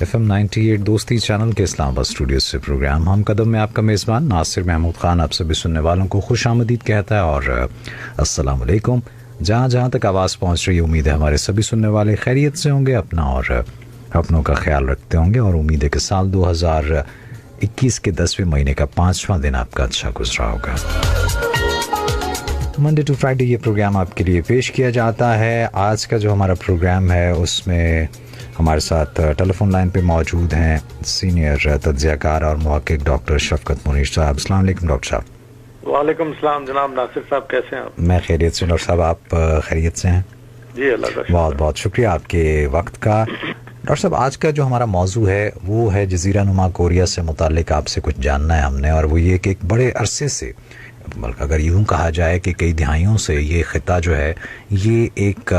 FM 98 दोस्ती channel के Islamabad studio से प्रोग्राम हम कदम में आपका मेज़बान नासिर महमूद ख़ान आप सभी सुनने वालों को खुश आमदीद कहता है और अस्सलाम वालेकुम। जहाँ जहाँ तक आवाज़ पहुँच रही है, उम्मीद है हमारे सभी सुनने वाले खैरियत से होंगे, अपना और अपनों का ख्याल रखते होंगे और उम्मीद है कि साल 2021 के 10वें महीने का 5वां दिन आपका अच्छा गुजरा होगा। मंडे टू फ्राइडे ये प्रोग्राम आपके लिए पेश किया जाता है। आज का जो हमारा प्रोग्राम है उसमें हमारे साथ टेलीफोन लाइन पे मौजूद हैं सीनियर तज्ज़ियाकार और मुहक्किक डॉक्टर शफकत मुनीर साहब। अस्सलाम वालेकुम डॉक्टर साहब। वालेकुम सलाम जनाब नासिर साहब, कैसे हैं आप? मैं खैरियत से डॉक्टर साहब, आप खैरियत से हैं? जी अल्लाह का शुक्र। बहुत बहुत शुक्रिया आपके वक्त का। डॉक्टर साहब, आज का जो हमारा मौजू है वो है जज़ीरा नुमा कोरिया से मुताल्लिक आपसे कुछ जानना है हमने, और वो ये कि एक बड़े अरसे से, बल्कि अगर यूँ कहा जाए कि कई दिहाइयों से ये ख़िता जो है ये एक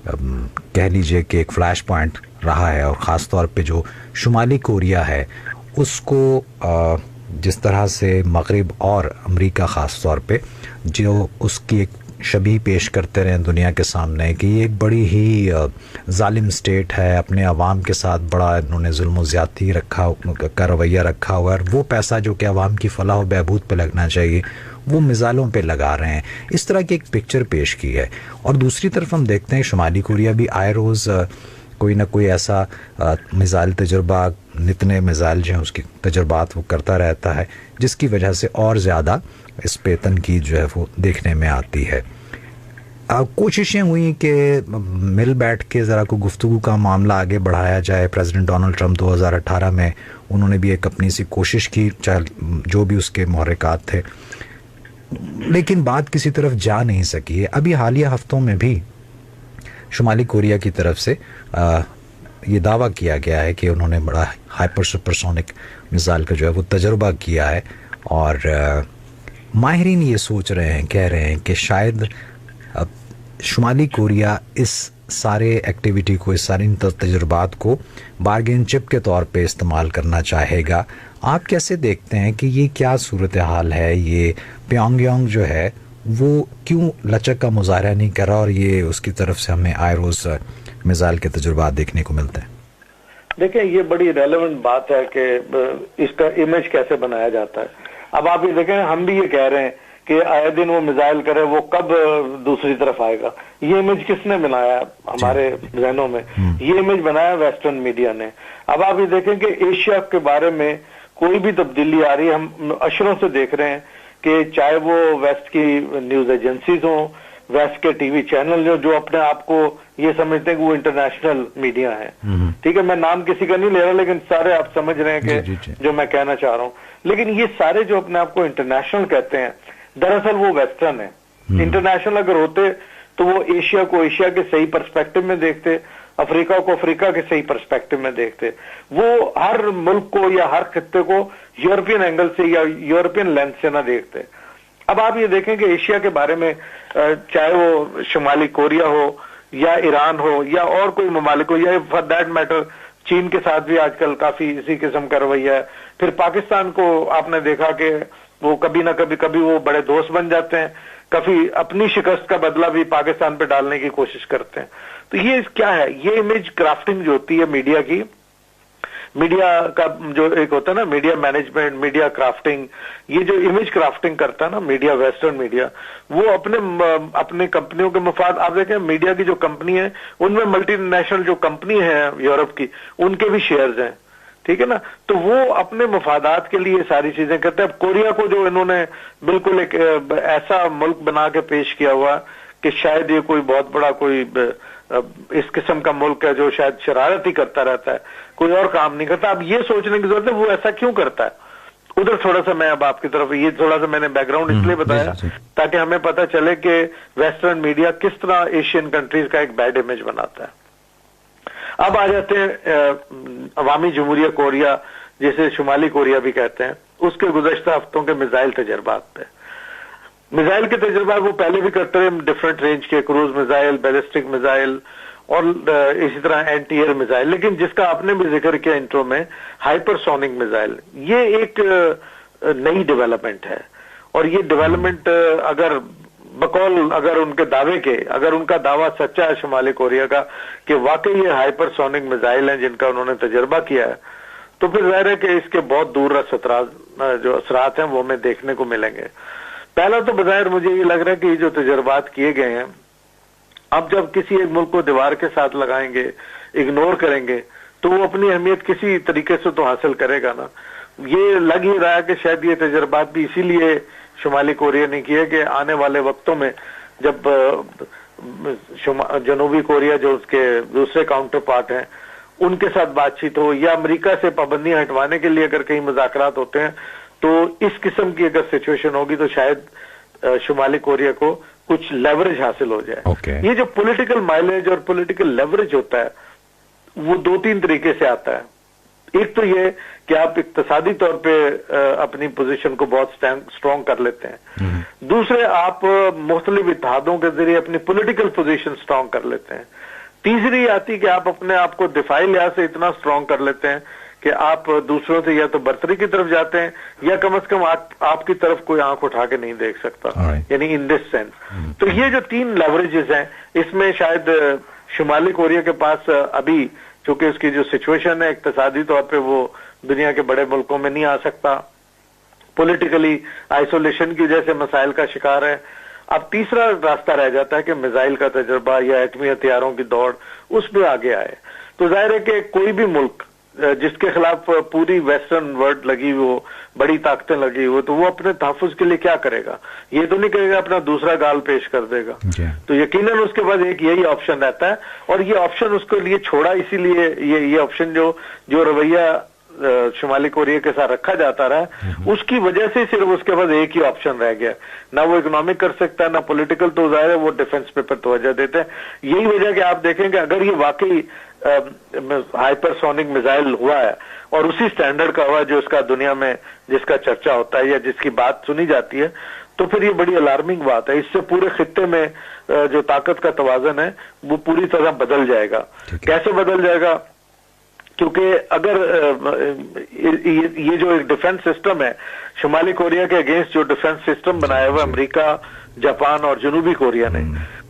कह लीजिए कि एक फ्लैश पॉइंट रहा है, और ख़ास तौर पे जो शुमाली कोरिया है उसको जिस तरह से मगरिब और अमेरिका ख़ास तौर पे जो उसकी एक शबीह पेश करते रहे दुनिया के सामने कि ये एक बड़ी ही जालिम स्टेट है, अपने अवाम के साथ बड़ा इन्होंने जुल्म ज़्यादती का रवैया रखा हुआ है, और वो पैसा जो कि अवाम की फलाह व बहबूद पे लगना चाहिए वो मिसाइलों पे लगा रहे हैं। इस तरह की एक पिक्चर पेश की है। और दूसरी तरफ हम देखते हैं शुमाली कोरिया भी आए रोज़ कोई ना कोई ऐसा मिसाइल तजुर्बा, नित नए मिसाइल जो हैं उसकी तजुर्बात वो करता रहता है, जिसकी वजह से और ज़्यादा इस पे तनकीद जो है वो देखने में आती है। कोशिशें हुई कि मिल बैठ के ज़रा को गुफ्तगू का मामला आगे बढ़ाया जाए। प्रेसिडेंट डोनाल्ड ट्रंप 2018 में उन्होंने भी एक अपनी सी कोशिश की, चाहे जो भी उसके मुहर्रिकात थे, लेकिन बात किसी तरफ जा नहीं सकी है। अभी हालिया हफ्तों में भी शुमाली कोरिया की तरफ से ये दावा किया गया है कि उन्होंने बड़ा हाइपर सुपरसोनिक मिसाइल का जो है वो तजुर्बा किया है, और माहिरीन ये सोच रहे हैं, कह रहे हैं कि शायद शुमाली कोरिया इस सारे एक्टिविटी को, इस सारे तजुर्बात को बारगेन चिप के तौर पे इस्तेमाल करना चाहेगा। आप कैसे देखते हैं कि ये क्या सूरत हाल है? ये प्योंगयांग जो है वो क्यों लचक का मुजाहरा नहीं कर रहा और ये उसकी तरफ से हमें आए रोज मिसाइल के तजुर्बात देखने को मिलते हैं? देखिए, ये बड़ी रेलेवेंट बात है कि इसका इमेज कैसे बनाया जाता है। अब आप ये देखें, हम भी ये कह रहे हैं कि आए दिन वो मिसाइल करे, वो कब दूसरी तरफ आएगा? ये इमेज किसने बनाया हमारे जहनों में? ये इमेज बनाया वेस्टर्न मीडिया ने। अब आप ये देखें कि एशिया के बारे में कोई भी तब्दीली आ रही है, हम अशरों से देख रहे हैं कि चाहे वो वेस्ट की न्यूज एजेंसीज हों, वेस्ट के टीवी चैनल जो अपने आप को ये समझते हैं कि वो इंटरनेशनल मीडिया है। ठीक है, मैं नाम किसी का नहीं ले रहा, लेकिन सारे आप समझ रहे हैं कि जो मैं कहना चाह रहा हूं। लेकिन ये सारे जो अपने आप को इंटरनेशनल कहते हैं, दरअसल वो वेस्टर्न है। इंटरनेशनल अगर होते तो वो एशिया को एशिया के सही पर्सपेक्टिव में देखते, अफ्रीका को अफ्रीका के सही पर्सपेक्टिव में देखते। वो हर मुल्क को या हर खित्ते को यूरोपियन एंगल से या यूरोपियन लेंस से ना देखते। अब आप ये देखें कि एशिया के बारे में चाहे वो शुमाली कोरिया हो या ईरान हो या और कोई ममालिक हो, या फॉर दैट मैटर चीन के साथ भी आजकल काफी इसी किस्म का रवैया है। फिर पाकिस्तान को आपने देखा कि वो कभी ना कभी वो बड़े दोस्त बन जाते हैं, कभी अपनी शिकस्त का बदला भी पाकिस्तान पे डालने की कोशिश करते हैं। तो ये क्या है? ये इमेज क्राफ्टिंग जो होती है मीडिया की, मीडिया का जो एक होता है ना मीडिया मैनेजमेंट, मीडिया क्राफ्टिंग, ये जो इमेज क्राफ्टिंग करता है ना मीडिया, वेस्टर्न मीडिया, वो अपने कंपनियों के मफाद, आप देखें मीडिया की जो कंपनी है उनमें मल्टीनेशनल जो कंपनी है यूरोप की, उनके भी शेयर्स हैं। ठीक है ना? तो वो अपने मफादात के लिए सारी चीजें करते हैं। अब कोरिया को जो इन्होंने बिल्कुल एक ऐसा मुल्क बना के पेश किया हुआ कि शायद ये कोई बहुत बड़ा कोई इस किस्म का मुल्क है जो शायद शरारत ही करता रहता है, कोई और काम नहीं करता। अब ये सोचने की जरूरत है वो ऐसा क्यों करता है। उधर थोड़ा सा मैं अब आपकी तरफ, ये थोड़ा सा मैंने बैकग्राउंड इसलिए बताया ताकि हमें पता चले कि वेस्टर्न मीडिया किस तरह एशियन कंट्रीज का एक बैड इमेज बनाता है। अब आ जाते हैं अवामी जमहूरिया कोरिया, जिसे शुमाली कोरिया भी कहते हैं, उसके गुज़श्ता हफ्तों के मिसाइल तजर्बात पे। मिसाइल के तजर्बात वो पहले भी करते रहे, डिफरेंट रेंज के क्रूज मिसाइल, बैलिस्टिक मिसाइल और इसी तरह एंटी एयर मिसाइल। लेकिन जिसका आपने भी जिक्र किया इंट्रो में, हाइपरसोनिक मिसाइल, ये एक नई डेवलपमेंट है। और ये डेवलपमेंट अगर बकौल अगर उनके दावे के, अगर उनका दावा सच्चा है शुमाली कोरिया का कि वाकई ये हाइपरसोनिक मिसाइल हैं जिनका उन्होंने तजर्बा किया है, तो फिर जाहिर है कि इसके बहुत दूर जो असरात हैं वो हमें देखने को मिलेंगे। पहला तो बज़ाहिर मुझे ये लग रहा है कि ये जो तजर्बात किए गए हैं, अब जब किसी एक मुल्क को दीवार के साथ लगाएंगे, इग्नोर करेंगे, तो वो अपनी अहमियत किसी तरीके से तो हासिल करेगा ना। ये लग ही रहा है कि शायद ये तजर्बात भी इसीलिए शुमाली कोरिया ने किए कि आने वाले वक्तों में जब जनूबी कोरिया जो उसके दूसरे काउंटर पार्ट हैं उनके साथ बातचीत हो, या अमेरिका से पाबंदियां हटवाने के लिए अगर कहीं मुज़ाकरात होते हैं, तो इस किस्म की अगर सिचुएशन होगी तो शायद शुमाली कोरिया को कुछ लेवरेज हासिल हो जाए। ये जो पॉलिटिकल माइलेज और पॉलिटिकल लेवरेज होता है वो दो तीन तरीके से आता है। एक तो ये कि आप इक्तिसादी तौर पे अपनी पोजीशन को बहुत स्ट्रॉन्ग कर लेते हैं। दूसरे, आप मुख्तलिफ इत्तेहादों के जरिए अपनी पॉलिटिकल पोजीशन स्ट्रॉन्ग कर लेते हैं। तीसरी आती कि आप अपने आप को दिफाई लिहाज से इतना स्ट्रॉन्ग कर लेते हैं कि आप दूसरों से या तो बर्तरी की तरफ जाते हैं या कम से कम आपकी तरफ कोई आंख उठा के नहीं देख सकता, यानी इन दिस सेंस। तो ये जो तीन लेवरेजेस हैं, इसमें शायद शुमाली कोरिया के पास अभी चूंकि उसकी जो सिचुएशन है इक्तिसादी तौर पे वो दुनिया के बड़े मुल्कों में नहीं आ सकता, पॉलिटिकली आइसोलेशन की वजह से मसाइल का शिकार है। अब तीसरा रास्ता रह जाता है कि मिसाइल का तजर्बा या एटमी हथियारों की दौड़ उसमें आगे आए। तो जाहिर है कि कोई भी मुल्क जिसके खिलाफ पूरी वेस्टर्न वर्ल्ड लगी हो, बड़ी ताकतें लगी हो, तो वो अपने तहफ़्फ़ुज़ के लिए क्या करेगा? ये तो नहीं करेगा अपना दूसरा गाल पेश कर देगा। तो यकीनन उसके पास एक यही ऑप्शन रहता है, और ये ऑप्शन उसके लिए छोड़ा इसीलिए ये ऑप्शन जो रवैया शुमाली कोरिया के साथ रखा जाता रहा, उसकी वजह से सिर्फ उसके पास एक ही ऑप्शन रह गया। ना वो इकोनॉमिक कर सकता है, ना पॉलिटिकल, तो जाहिर है वो डिफेंस पे पर तवज्जो देते हैं। यही वजह कि आप देखेंगे अगर ये वाकई हाइपरसोनिक मिसाइल हुआ है और उसी स्टैंडर्ड का हुआ जो इसका दुनिया में जिसका चर्चा होता है या जिसकी बात सुनी जाती है, तो फिर ये बड़ी अलार्मिंग बात है। इससे पूरे खित्ते में जो ताकत का तवाज़न है वो पूरी तरह बदल जाएगा। कैसे बदल जाएगा? क्योंकि अगर ये जो एक डिफेंस सिस्टम है, शुमाली कोरिया के अगेंस्ट जो डिफेंस सिस्टम बनाया हुआ अमेरिका, जापान और जनूबी कोरिया ने,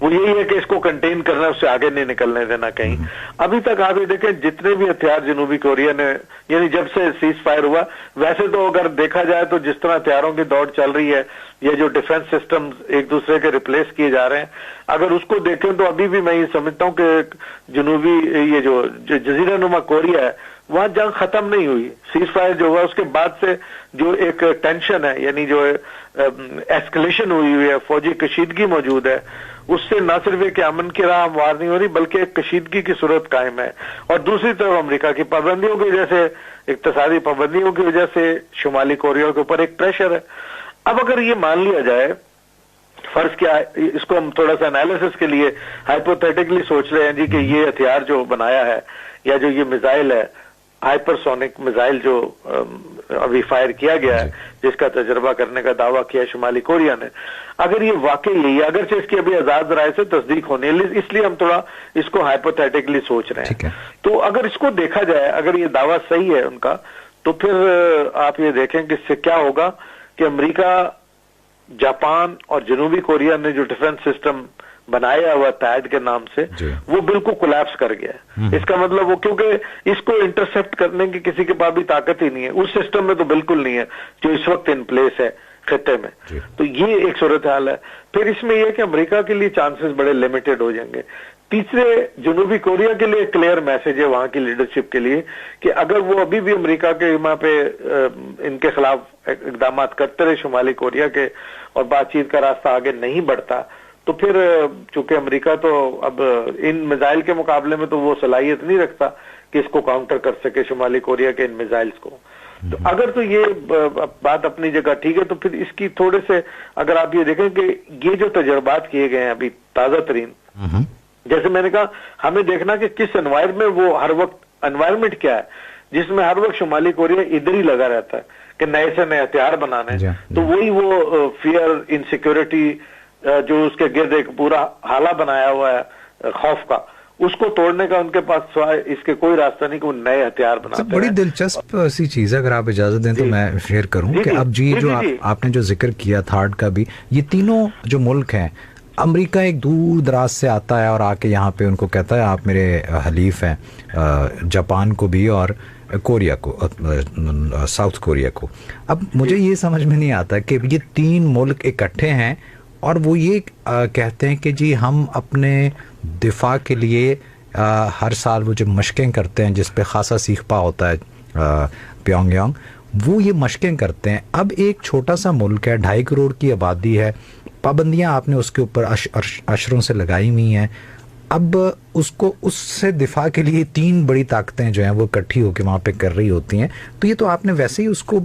वो यही है कि इसको कंटेन करना, उससे आगे नहीं निकलने देना कहीं। अभी तक आप ये देखें जितने भी हथियार जनूबी कोरिया ने, यानी जब से सीज फायर हुआ, वैसे तो अगर देखा जाए तो जिस तरह हथियारों की दौड़ चल रही है, ये जो डिफेंस सिस्टम एक दूसरे के रिप्लेस किए जा रहे हैं, अगर उसको देखें तो अभी भी मैं ये समझता हूं कि जनूबी ये जो जजीरा नुमा कोरिया है वहां जंग खत्म नहीं हुई। सीज फायर जो हुआ उसके बाद से जो एक टेंशन है, यानी जो एस्केलेशन हुई है, फौजी कशीदगी मौजूद है, उससे न सिर्फ एक अमन की राह हमवार नहीं हो रही बल्कि एक कशीदगी की सूरत कायम है। और दूसरी तरफ अमेरिका की पाबंदियों की वजह से, इक्तिसादी पाबंदियों की वजह से शुमाली कोरिया के ऊपर एक प्रेशर है। अब अगर ये मान लिया जाए, फर्ज क्या, इसको हम थोड़ा सा एनालिसिस के लिए हाइपोथेटिकली सोच रहे हैं जी कि ये हथियार जो बनाया है या जो ये मिसाइल है, हाइपरसोनिक मिसाइल जो अभी फायर किया गया है, जिसका तजर्बा करने का दावा किया शुमाली कोरिया ने, अगर ये वाकई यही है, अगरचे इसकी अभी आजाद राय से तस्दीक होने, इसलिए हम थोड़ा इसको हाइपोथेटिकली सोच रहे हैं। तो अगर इसको देखा जाए, अगर ये दावा सही है उनका, तो फिर आप ये देखें कि इससे क्या होगा कि अमेरिका, जापान और जनूबी कोरिया ने जो डिफेंस सिस्टम बनाया हुआ टैड के नाम से, वो बिल्कुल कोलैप्स कर गया। इसका मतलब वो, क्योंकि इसको इंटरसेप्ट करने की किसी के पास भी ताकत ही नहीं है, उस सिस्टम में तो बिल्कुल नहीं है जो इस वक्त इन प्लेस है खित्ते में। तो ये एक सूरत हाल है। फिर इसमें यह कि अमेरिका के लिए चांसेस बड़े लिमिटेड हो जाएंगे। तीसरे, जनूबी कोरिया के लिए क्लियर मैसेज है वहां की लीडरशिप के लिए कि अगर वो अभी भी अमेरिका के वहां पे इनके खिलाफ इकदाम करते रहे शुमाली कोरिया के, और बातचीत का रास्ता आगे नहीं बढ़ता, तो फिर चूंकि अमेरिका तो अब इन मिसाइल के मुकाबले में तो वो सलाहियत नहीं रखता कि इसको काउंटर कर सके शुमाली कोरिया के इन मिसाइल्स को। तो अगर तो ये बात अपनी जगह ठीक है, तो फिर इसकी थोड़े से अगर आप ये देखें कि ये जो तजर्बात किए गए हैं अभी ताजा तरीन, जैसे मैंने कहा, हमें देखना कि किस एनवायरमेंट वो हर वक्त, एनवायरमेंट क्या है जिसमें हर वक्त शुमाली कोरिया इधर ही लगा रहता है कि नए से नए हथियार बनाने। तो वही वो फियर, इनसिक्योरिटी जो उसके गिर्द एक पूरा हाला बनाया हुआ है खौफ का, उसको तोड़ने का उनके पास इसके कोई रास्ता नहीं कि वो नए हथियार बनाते हैं। बड़ी दिलचस्प सी चीज है, अगर आप इजाजत दें तो मैं शेयर करूं कि अब जी जो आपने जो जिक्र किया थार्ड का भी, ये तीनों जो मुल्क हैं, अमेरिका एक दूर दराज से आता है और आके यहाँ पे उनको कहता है आप मेरे हलीफ हैं, जापान को भी और कोरिया को, साउथ कोरिया को। अब मुझे ये समझ में नहीं आता कि ये तीन मुल्क इकट्ठे हैं और वो ये कहते हैं कि जी हम अपने दिफा के लिए हर साल वो जो मशकें करते हैं जिस पे खासा सीखपा होता है प्योंगयांग, वो ये मशकें करते हैं। अब एक छोटा सा मुल्क है, 2.5 करोड़ की आबादी है, पाबंदियां आपने उसके ऊपर अशरों से लगाई हुई हैं। अब उसको उससे दिफा के लिए तीन बड़ी ताकतें जो हैं वो इकट्ठी होकर वहाँ पे कर रही होती हैं, तो ये तो आपने वैसे ही उसको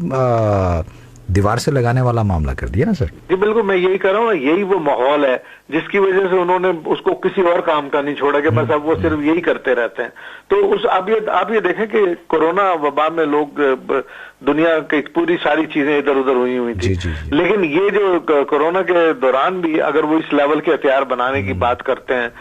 दीवार से लगाने वाला मामला कर दिया ना सर। जी बिल्कुल, मैं यही कर रहा हूँ, यही वो माहौल है जिसकी वजह से उन्होंने उसको किसी और काम का नहीं छोड़ा कि बस अब वो सिर्फ यही करते रहते हैं। तो उस आप ये देखें कि कोरोना वबा में लोग दुनिया की पूरी सारी चीजें इधर उधर हुई थी, लेकिन ये जो कोरोना के दौरान भी अगर वो इस लेवल के हथियार बनाने की बात करते हैं,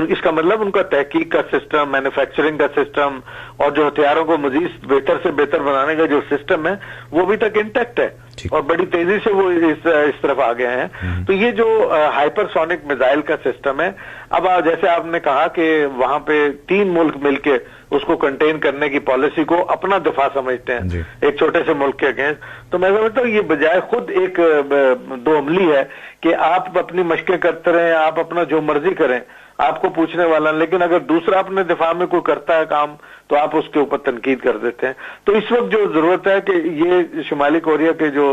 इसका मतलब उनका तहकीक का सिस्टम, मैन्युफैक्चरिंग का सिस्टम और जो हथियारों को मजीद बेहतर से बेहतर बनाने का जो सिस्टम है वो अभी तक इंटैक्ट है और बड़ी तेजी से वो इस तरफ आ गए हैं। तो ये जो हाइपरसोनिक मिसाइल का सिस्टम है, अब जैसे आपने कहा कि वहां पे 3 मुल्क मिलके उसको कंटेन करने की पॉलिसी को अपना दिफा समझते हैं एक छोटे से मुल्क के अगेंस्ट, तो मैं समझता हूँ ये बजाय खुद एक दो अमली है कि आप अपनी मशकें करते रहें, आप अपना जो मर्जी करें, आपको पूछने वाला, लेकिन अगर दूसरा अपने दिफा में कोई करता है काम तो आप उसके ऊपर तनकीद कर देते हैं। तो इस वक्त जो जरूरत है कि ये शुमाली कोरिया के जो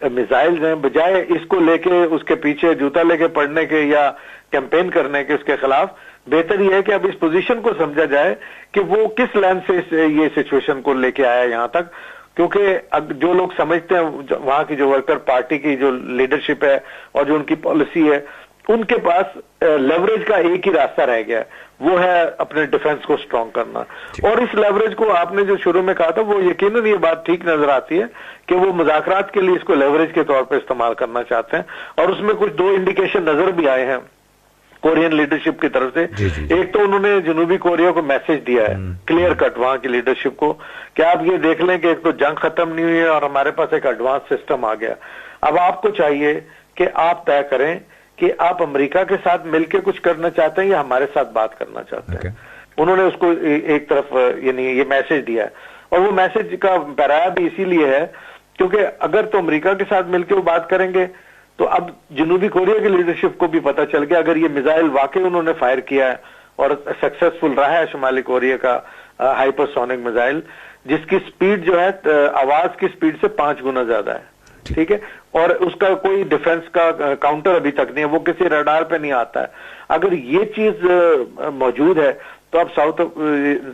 मिसाइल्स हैं, बजाय इसको लेके उसके पीछे जूता लेके पड़ने के या कैंपेन करने के उसके खिलाफ, बेहतर यह है कि अब इस पोजीशन को समझा जाए कि वो किस लाइन से ये सिचुएशन को लेके आया यहाँ तक, क्योंकि जो लोग समझते हैं वहां की जो वर्कर पार्टी की जो लीडरशिप है और जो उनकी पॉलिसी है, उनके पास लेवरेज का एक ही रास्ता रह गया है, वो है अपने डिफेंस को स्ट्रांग करना। और इस लेवरेज को आपने जो शुरू में कहा था वो यकीनन ये बात ठीक नजर आती है कि वो मुज़ाकरात के लिए इसको लेवरेज के तौर पे इस्तेमाल करना चाहते हैं, और उसमें कुछ 2 इंडिकेशन नजर भी आए हैं कोरियन लीडरशिप की तरफ से। एक तो उन्होंने जनूबी कोरिया को मैसेज दिया है क्लियर कट वहां की लीडरशिप को कि आप ये देख लें कि एक तो जंग खत्म नहीं हुई है और हमारे पास एक एडवांस सिस्टम आ गया। अब आपको चाहिए कि आप तय करें कि आप अमेरिका के साथ मिलकर कुछ करना चाहते हैं या हमारे साथ बात करना चाहते हैं। उन्होंने उसको एक तरफ यानी ये मैसेज दिया है, और वो मैसेज का पैराया भी इसीलिए है क्योंकि अगर तो अमेरिका के साथ मिलकर वो बात करेंगे तो अब जनूबी कोरिया की लीडरशिप को भी पता चल गया अगर ये मिसाइल वाकई उन्होंने फायर किया है और सक्सेसफुल रहा है शुमाली कोरिया का हाइपरसोनिक मिसाइल, जिसकी स्पीड जो है आवाज की स्पीड से 5 गुना ज्यादा है, ठीक है, और उसका कोई डिफेंस का काउंटर अभी तक नहीं है, वो किसी रडार पे नहीं आता है। अगर ये चीज मौजूद है तो अब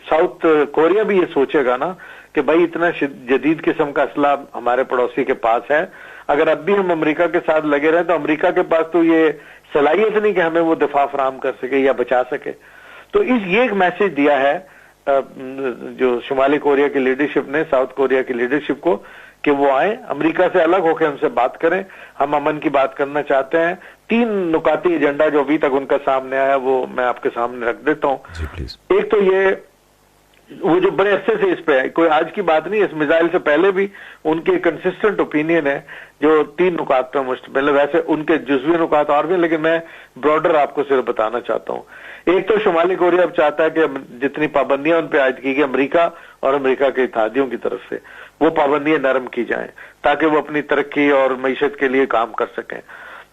साउथ कोरिया भी ये सोचेगा ना कि भाई इतना जदीद किस्म का असला हमारे पड़ोसी के पास है, अगर अब भी हम अमेरिका के साथ लगे रहे तो अमेरिका के पास तो ये सलाहियत नहीं कि हमें वो दिफा फराहम कर सके या बचा सके। तो ये एक मैसेज दिया है जो शुमाली कोरिया की लीडरशिप ने साउथ कोरिया की लीडरशिप को कि वो आए, अमेरिका से अलग होकर हमसे बात करें, हम अमन की बात करना चाहते हैं। 3 नुकाती एजेंडा जो अभी तक उनका सामने आया वो मैं आपके सामने रख देता हूं। एक तो ये वो जो बड़े अरसे से इस पे है, कोई आज की बात नहीं, इस मिसाइल से पहले भी उनके कंसिस्टेंट ओपिनियन है जो 3 नुकात पर मुश्तमिल है। वैसे उनके जुज़वी नुकात और भी, लेकिन मैं ब्रॉडर आपको सिर्फ बताना चाहता हूं। एक तो शुमाली कोरिया अब चाहता है कि जितनी पाबंदियां उन पर आयद की गई अमेरिका और अमेरिका के इत्तेहादियों की तरफ से, वो पाबंदियां नरम की जाएं ताकि वो अपनी तरक्की और मईशत के लिए काम कर सकें।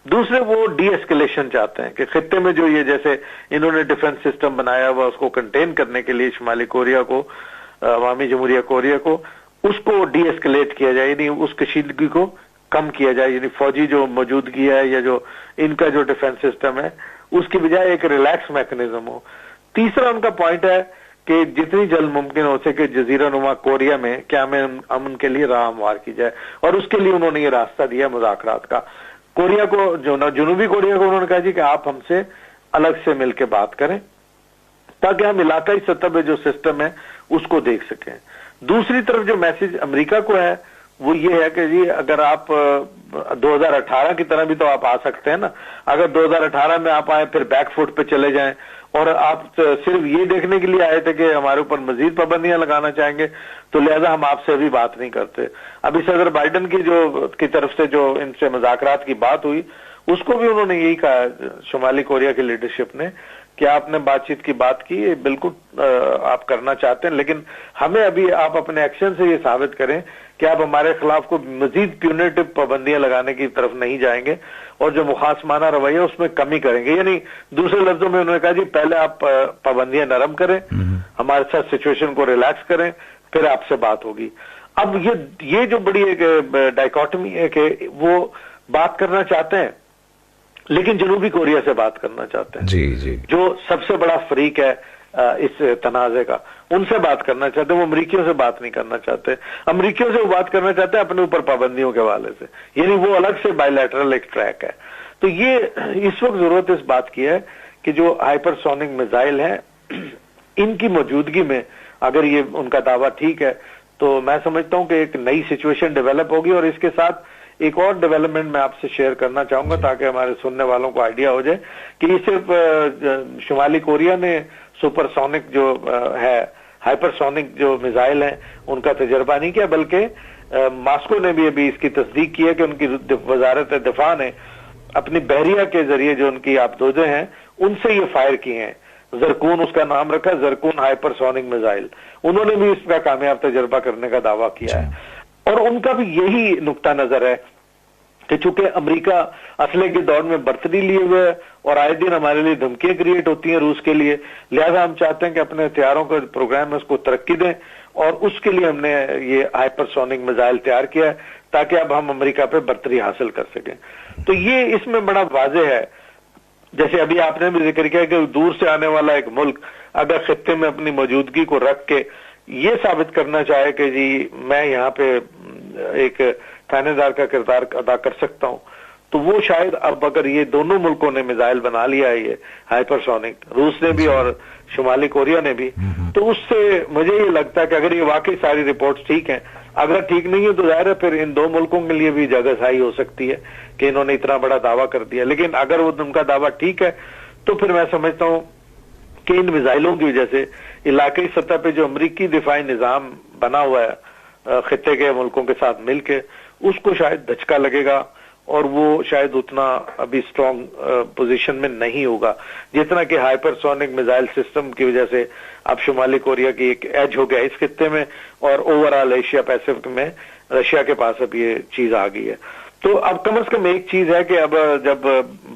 दूसरे वो डी एस्केलेशन चाहते हैं कि खित्ते में जो ये जैसे इन्होंने डिफेंस सिस्टम बनाया हुआ उसको कंटेन करने के लिए शुमाली कोरिया को, अवामी जमहूरिया कोरिया को, उसको डी एस्केलेट किया जाए, यानी उस कशीदगी को कम किया जाए, यानी फौजी जो मौजूदगी है या जो इनका जो डिफेंस सिस्टम है उसकी बजाय एक रिलैक्स मैकेनिज्म हो। तीसरा उनका पॉइंट है कि जितनी जल्द मुमकिन हो सके जजीरा नुमा कोरिया में क्या में अमन के लिए राह हमवार की जाए, और उसके लिए उन्होंने ये रास्ता दिया मुज़ाकरात का। कोरिया को जो ना जनूबी कोरिया को उन्होंने कहा जी कि आप हमसे अलग से मिलकर बात करें ताकि हम इलाकाई सतह पे जो सिस्टम है उसको देख सकें। दूसरी तरफ जो मैसेज अमेरिका को है वो ये है कि जी अगर आप 2018 की तरह भी तो आप आ सकते हैं ना, अगर 2018 में आप आए फिर बैकफुट पे चले जाएं और आप सिर्फ ये देखने के लिए आए थे कि हमारे ऊपर मजीद पाबंदियां लगाना चाहेंगे, तो लिहाजा हम आपसे अभी बात नहीं करते। अभी सदर बाइडन की तरफ से जो इनसे मुज़ाकरात की बात हुई, उसको भी उन्होंने यही कहा, शुमाली कोरिया की लीडरशिप ने, कि आपने बातचीत की बात की, बिल्कुल आप करना चाहते हैं, लेकिन हमें अभी आप अपने एक्शन से ये साबित करें कि आप हमारे खिलाफ को मजीद प्यूनेटिव पाबंदियां लगाने की तरफ नहीं जाएंगे और जो मुखासमाना रवैया उसमें कमी करेंगे। यानी दूसरे लफ्जों में उन्होंने कहा जी पहले आप पाबंदियां नरम करें, हमारे साथ सिचुएशन को रिलैक्स करें, फिर आपसे बात होगी। अब ये जो बड़ी एक डाइकोटमी है कि वो बात करना चाहते हैं लेकिन जनूबी कोरिया से बात करना चाहते हैं, जी जी, जो सबसे बड़ा फरीक है इस तनाजे का, उनसे बात करना चाहते हैं। वो अमरीकियों से बात नहीं करना चाहते। अमरीकियों से वो बात करना चाहते हैं अपने ऊपर पाबंदियों के हवाले से, यानी वो अलग से बायलैटरल एक ट्रैक है। तो ये इस वक्त जरूरत इस बात की है कि जो हाइपरसोनिक मिसाइल है, इनकी मौजूदगी में अगर ये उनका दावा ठीक है, तो मैं समझता हूं कि एक नई सिचुएशन डेवलप होगी। और इसके साथ एक और डेवलपमेंट मैं आपसे शेयर करना चाहूंगा ताकि हमारे सुनने वालों को आइडिया हो जाए कि ये सिर्फ शुमाली कोरिया ने सुपरसोनिक जो है, हाइपरसोनिक जो मिसाइल है, उनका तजर्बा नहीं किया, बल्कि मॉस्को ने भी अभी इसकी तस्दीक की है कि उनकी वजारत दिफा ने अपनी बहरिया के जरिए जो उनकी आबदोदे हैं उनसे ये फायर किए हैं। जरकून उसका नाम रखा, जरकून हाइपरसोनिक मिसाइल। उन्होंने भी इसका कामयाब तजर्बा करने का दावा किया है और उनका भी यही नुक्ता नजर है कि चूंकि अमेरिका असले की दौड़ में बर्तरी लिए हुए है और आए दिन हमारे लिए धमकियां क्रिएट होती हैं रूस के लिए, लिहाजा हम चाहते हैं कि अपने हथियारों का प्रोग्राम है उसको तरक्की दें और उसके लिए हमने ये हाइपरसोनिक मिसाइल तैयार किया है ताकि अब हम अमेरिका पे बर्तरी हासिल कर सकें। तो ये इसमें बड़ा वाज़ेह है, जैसे अभी आपने भी जिक्र किया कि दूर से आने वाला एक मुल्क अगर खित्ते में अपनी मौजूदगी को रख के ये साबित करना चाहे कि जी मैं यहाँ पे एक थानेदार का किरदार अदा कर सकता हूँ, तो वो शायद अब अगर ये दोनों मुल्कों ने मिसाइल बना लिया है, ये हाइपरसोनिक, रूस ने भी और शुमाली कोरिया ने भी, तो उससे मुझे ये लगता है कि अगर ये वाकई सारी रिपोर्ट्स ठीक हैं, अगर ठीक नहीं है तो जाहिर है फिर इन दो मुल्कों के लिए भी जगहसाई हो सकती है कि इन्होंने इतना बड़ा दावा कर दिया। लेकिन अगर वो उनका दावा ठीक है तो फिर मैं समझता हूँ कि इन मिसाइलों की वजह से इलाकाई सतह पे जो अमरीकी दिफाई निजाम बना हुआ है खित्ते के मुल्कों के साथ मिलके, उसको शायद धचका लगेगा और वो शायद उतना अभी स्ट्रॉन्ग पोजीशन में नहीं होगा जितना कि हाइपरसोनिक मिसाइल सिस्टम की वजह से अब शुमाली कोरिया की एक एज हो गया इस खित्ते में और ओवरऑल एशिया पैसिफिक में रशिया के पास अब ये चीज आ गई है। तो अब कम से कम एक चीज है कि अब जब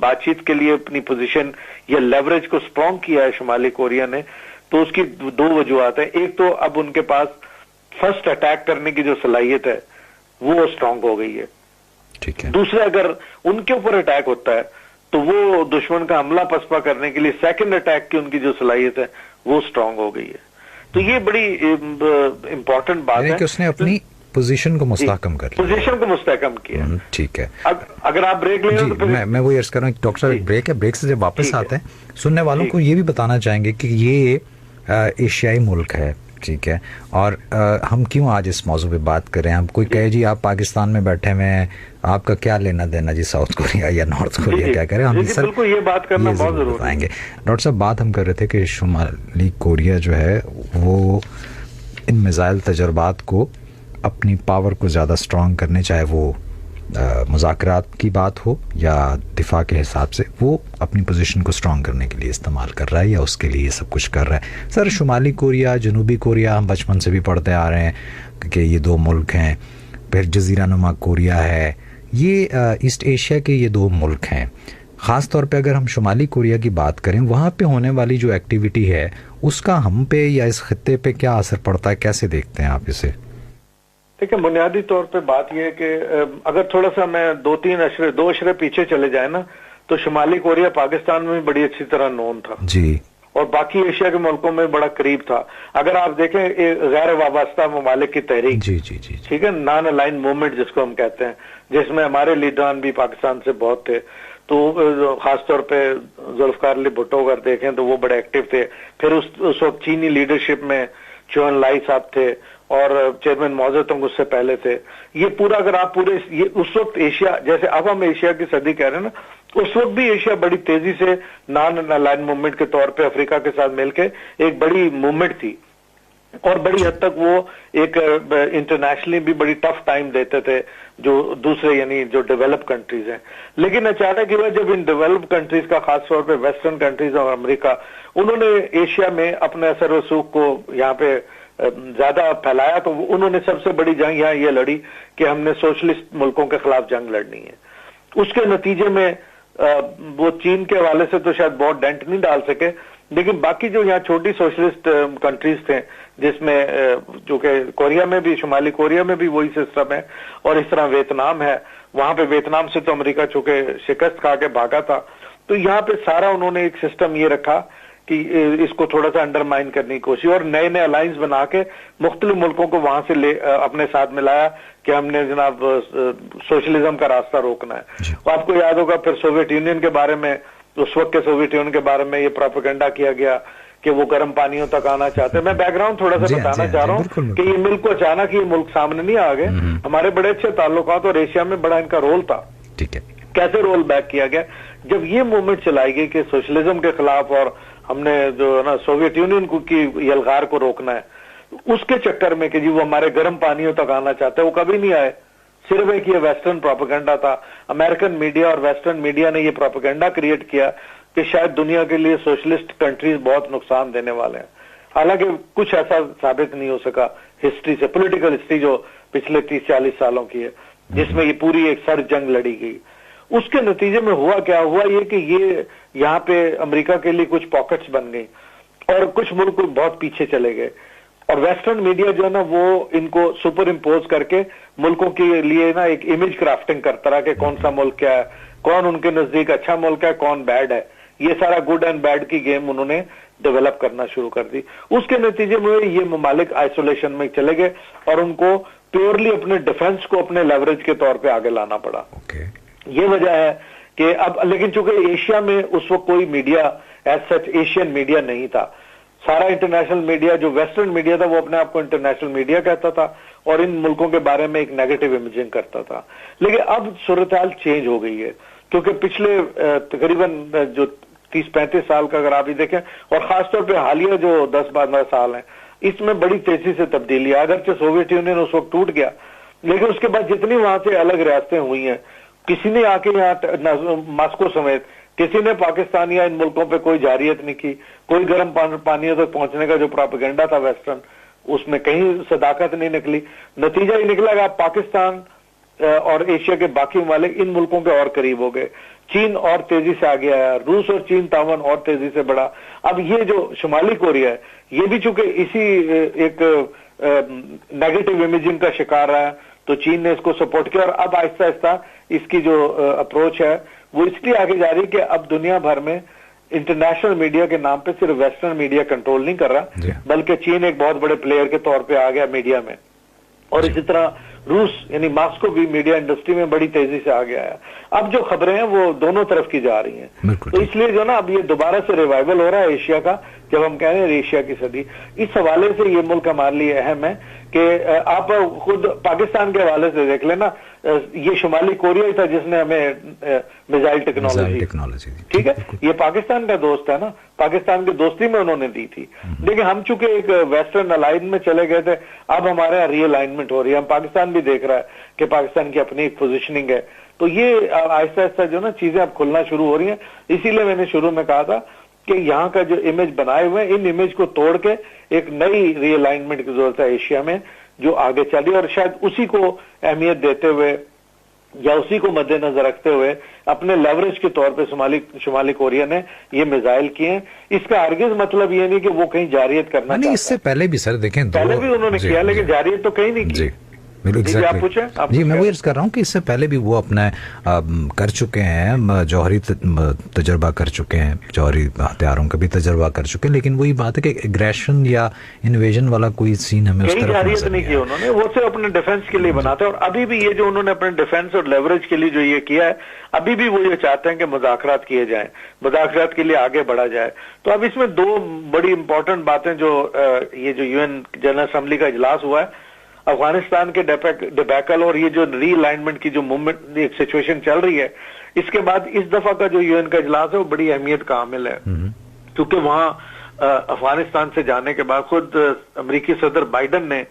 बातचीत के लिए अपनी पोजीशन या लेवरेज को स्ट्रॉन्ग किया है शुमाली कोरिया ने, तो उसकी दो वजूहत है। एक तो अब उनके पास फर्स्ट अटैक करने की जो सलाहियत है वो स्ट्रॉन्ग हो गई है, ठीक है। दूसरा अगर उनके ऊपर अटैक होता है तो वो दुश्मन का हमला पसपा करने के लिए सेकंड अटैक की उनकी जो सलाहियत है वो स्ट्रॉन्ग हो गई है। तो ये बड़ी इंपॉर्टेंट बात है कि उसने अपनी पोजीशन को मुस्तहकम कर लिया, पोजीशन को मुस्तहकम किया। ठीक है। अगर आप ब्रेक लें तो फिर मैं वही अर्ज कर रहा हूँ डॉक्टर साहब, एक ब्रेक है, ब्रेक से जब वापस आते हैं सुनने वालों को ये भी बताना चाहेंगे कि ये एशियाई मुल्क है, ठीक है, और हम क्यों आज इस मौजू पे बात कर रहे हैं। हम कोई कहे जी आप पाकिस्तान में बैठे हुए हैं, आपका क्या लेना देना जी साउथ कोरिया या नॉर्थ कोरिया क्या करें, हम सर बिल्कुल ये बात करना बहुत जरूरी बताएंगे। डॉक्टर साहब बात हम कर रहे थे कि शुमाली कोरिया जो है वो इन मिसाइल तजर्बात को अपनी पावर को ज़्यादा स्ट्रॉन्ग करने, चाहे वो मुज़ाकरात की बात हो या दिफा के हिसाब से, वो अपनी पोजीशन को स्ट्रॉन्ग करने के लिए इस्तेमाल कर रहा है या उसके लिए सब कुछ कर रहा है। सर शुमाली कोरिया, जनूबी कोरिया हम बचपन से भी पढ़ते आ रहे हैं कि ये दो मुल्क हैं, फिर जज़ीरा नुमा कोरिया है, ये ईस्ट एशिया के ये दो मुल्क हैं। ख़ास तौर पे अगर हम शुमाली कोरिया की बात करें, वहाँ पे होने वाली जो एक्टिविटी है उसका हम पे या इस खित्ते पे क्या असर पड़ता है, कैसे देखते हैं आप इसे? देखिए, बुनियादी तौर पे बात यह है कि अगर थोड़ा सा मैं दो अशरे पीछे चले जाए ना, तो शुमाली कोरिया पाकिस्तान में बड़ी अच्छी तरह नोन था जी, और बाकी एशिया के मुल्कों में बड़ा करीब था। अगर आप देखें गैर वाबस्ता ममालिक की तहरीक, जी जी जी, ठीक है, नॉन अलाइन मूवमेंट जिसको हम कहते हैं, जिसमें हमारे लीडरान भी पाकिस्तान से बहुत थे, तो खासतौर पे जुल्फकार अली भुट्टो अगर देखें तो वो बड़े एक्टिव थे। फिर उस वक्त चीनी लीडरशिप में चुन लाई साहब थे और चेयरमैन मौजो तुंग उससे पहले थे। ये पूरा अगर आप पूरे ये उस वक्त एशिया, जैसे अब हम एशिया की सदी कह रहे हैं ना, उस वक्त भी एशिया बड़ी तेजी से नॉन अलाइन मूवमेंट के तौर पे अफ्रीका के साथ मिलकर एक बड़ी मूवमेंट थी और बड़ी हद तक वो एक इंटरनेशनली भी बड़ी टफ टाइम देते थे जो दूसरे यानी जो डेवलप कंट्रीज हैं। लेकिन अचानक ही जब इन डेवलप कंट्रीज का खास तौर पे वेस्टर्न कंट्रीज और अमेरिका उन्होंने एशिया में अपने असर व सूख को यहाँ पे ज्यादा फैलाया, तो उन्होंने सबसे बड़ी जंग यहाँ ये लड़ी कि हमने सोशलिस्ट मुल्कों के खिलाफ जंग लड़नी है। उसके नतीजे में वो चीन के हवाले से तो शायद बहुत डेंट नहीं डाल सके, लेकिन बाकी जो यहाँ छोटी सोशलिस्ट कंट्रीज थे जिसमें जो कि कोरिया में भी, शुमाली कोरिया में भी वही सिस्टम है और इस तरह वियतनाम है, वहां पे वियतनाम से तो अमेरिका चूंकि शिकस्त खा के भागा था, तो यहाँ पे सारा उन्होंने एक सिस्टम ये रखा कि इसको थोड़ा सा अंडरमाइन करने की कोशिश और नए नए अलायंस बना के मुख्तलिफ मुल्कों को वहां से अपने साथ मिलाया कि हमने जनाब सोशलिज्म का रास्ता रोकना है। तो आपको याद होगा फिर सोवियत यूनियन के बारे में, उस वक्त के सोवियत यूनियन के बारे में ये प्रोपेगेंडा किया गया कि वो गर्म पानियों तक आना चाहते हैं। मैं बैकग्राउंड थोड़ा सा बताना चाह रहा हूँ कि ये मुल्क को अचानक ये मुल्क सामने नहीं आ गए, हमारे बड़े अच्छे ताल्लुकात और एशिया में बड़ा इनका रोल था। ठीक है, कैसे रोल बैक किया गया जब ये मूवमेंट चलाई गई कि सोशलिज्म के खिलाफ और हमने जो है ना सोवियत यूनियन को की यलगार को रोकना है, उसके चक्कर में कि जी वो हमारे गर्म पानियों तक आना चाहते हैं, वो कभी नहीं आए। सिर्फ एक ये वेस्टर्न प्रोपेगेंडा था, अमेरिकन मीडिया और वेस्टर्न मीडिया ने ये प्रोपेगेंडा क्रिएट किया कि शायद दुनिया के लिए सोशलिस्ट कंट्रीज बहुत नुकसान देने वाले हैं। हालांकि कुछ ऐसा साबित नहीं हो सका हिस्ट्री से, पॉलिटिकल हिस्ट्री जो पिछले 30-40 सालों की है जिसमें ये पूरी एक सर्द जंग लड़ी गई। उसके नतीजे में हुआ क्या, हुआ ये कि ये यहाँ पे अमेरिका के लिए कुछ पॉकेट्स बन गई और कुछ मुल्क बहुत पीछे चले गए और वेस्टर्न मीडिया जो है ना वो इनको सुपर इम्पोज करके मुल्कों के लिए ना एक इमेज क्राफ्टिंग करता रहा कि कौन सा मुल्क क्या है, कौन उनके नजदीक अच्छा मुल्क है, कौन बैड है। ये सारा गुड एंड बैड की गेम उन्होंने डेवलप करना शुरू कर दी। उसके नतीजे में ये ममालिक आइसोलेशन में चले गए और उनको प्योरली अपने डिफेंस को अपने लेवरेज के तौर पे आगे लाना पड़ा। ये वजह है कि अब, लेकिन चूंकि एशिया में उस वक्त कोई media as such Asian media नहीं था, सारा इंटरनेशनल मीडिया जो वेस्टर्न मीडिया था वो अपने आप को इंटरनेशनल मीडिया कहता था और इन मुल्कों के बारे में एक नेगेटिव इमेजिंग करता था। लेकिन अब सूरत-ए-हाल चेंज हो गई है क्योंकि पिछले तकरीबन जो 30-35 साल का अगर आप ही देखें और खासतौर पर हालिया जो 10-12 साल हैं, इसमें बड़ी तेजी से तब्दीली है। अगरचे सोवियत यूनियन उस वक्त टूट गया, लेकिन उसके बाद जितनी वहां से अलग रियासतें हुई हैं, किसी ने आके यहाँ मास्को समेत किसी ने पाकिस्तान या इन मुल्कों पे कोई जारियत नहीं की, कोई गर्म पानियों तक पहुंचने का जो प्रोपेगेंडा था वेस्टर्न, उसमें कहीं सदाकत नहीं निकली। नतीजा ही निकला कि आप पाकिस्तान और एशिया के बाकी ममालिक इन मुल्कों के और करीब हो गए, चीन और तेजी से आगे आया, रूस और चीन तावन और तेजी से बढ़ा। अब ये जो शुमाली कोरिया है ये भी चूंकि इसी एक नेगेटिव इमेजिंग का शिकार रहा है, तो चीन ने इसको सपोर्ट किया और अब आहिस्ता आहिस्ता इसकी जो अप्रोच है वो इसलिए आगे जा रही है कि अब दुनिया भर में इंटरनेशनल मीडिया के नाम पे सिर्फ वेस्टर्न मीडिया कंट्रोल नहीं कर रहा, बल्कि चीन एक बहुत बड़े प्लेयर के तौर पे आ गया मीडिया में, और इसी तरह रूस यानी मॉस्को भी मीडिया इंडस्ट्री में बड़ी तेजी से आ गया है। अब जो खबरें हैं वो दोनों तरफ की जा रही हैं, तो इसलिए जो ना अब ये दोबारा से रिवाइवल हो रहा है एशिया का, जब हम कह रहे हैं एशिया की सदी। इस हवाले से ये मुल्क हमारे लिए अहम है कि आप खुद पाकिस्तान के हवाले से देख लेना, ये शुमाली कोरिया ही था जिसने हमें मिसाइल टेक्नोलॉजी ठीक है, ये पाकिस्तान का दोस्त है ना, पाकिस्तान की दोस्ती में उन्होंने दी थी। लेकिन हम चूंकि एक वेस्टर्न अलाइन में चले गए थे, अब हमारे यहाँ रीअलाइनमेंट हो रही है। हम पाकिस्तान भी देख रहा है कि पाकिस्तान की अपनी एक पोजिशनिंग है, तो ये आहिस्ता आहिस्ता जो ना चीजें अब खुलना शुरू हो रही हैं। इसीलिए मैंने शुरू में कहा था कि यहाँ का जो इमेज बनाए हुए हैं, इन इमेज को तोड़ के एक नई रीअलाइनमेंट की जरूरत है एशिया में जो आगे चली, और शायद उसी को अहमियत देते हुए या उसी को मद्देनजर रखते हुए अपने लेवरेज के तौर पे शुमाली कोरिया ने ये मिसाइल किए हैं। इसका हरगिज मतलब ये नहीं कि वो कहीं जारियत करना नहीं, इससे पहले भी सर देखें, पहले भी उन्होंने किया, लेकिन जारियत तो कहीं नहीं की। आप पूछें जी, मैं वो अर्ज कर रहा हूँ कि इससे पहले भी वो अपना कर चुके हैं, जौहरी तजर्बा कर चुके हैं, जौहरी हथियारों का भी तजर्बा कर चुके हैं, लेकिन वही बात है कि एग्रेशन या इन्वेजन वाला कोई सीन हमें उस तरफ नहीं किया उन्होंने, वो सिर्फ अपने डिफेंस के लिए बनाते हैं। और अभी भी ये जो उन्होंने अपने डिफेंस और लेवरेज के लिए जो ये किया है, अभी भी वो ये चाहते हैं कि मुज़ाकरात किए जाएं, मुज़ाकरात के लिए आगे बढ़ा जाए। तो अब इसमें दो बड़ी इंपॉर्टेंट बातें जो ये जो यूएन जनरल असेंबली का इजलास हुआ है, अफगानिस्तान के डिबैकल और ये जो रीअलाइनमेंट की जो मूवमेंट एक सिचुएशन चल रही है, इसके बाद इस दफा का जो यूएन का इजलास है वो बड़ी अहमियत का हामिल है, क्योंकि वहां अफगानिस्तान से जाने के बाद खुद अमेरिकी सदर बाइडन ने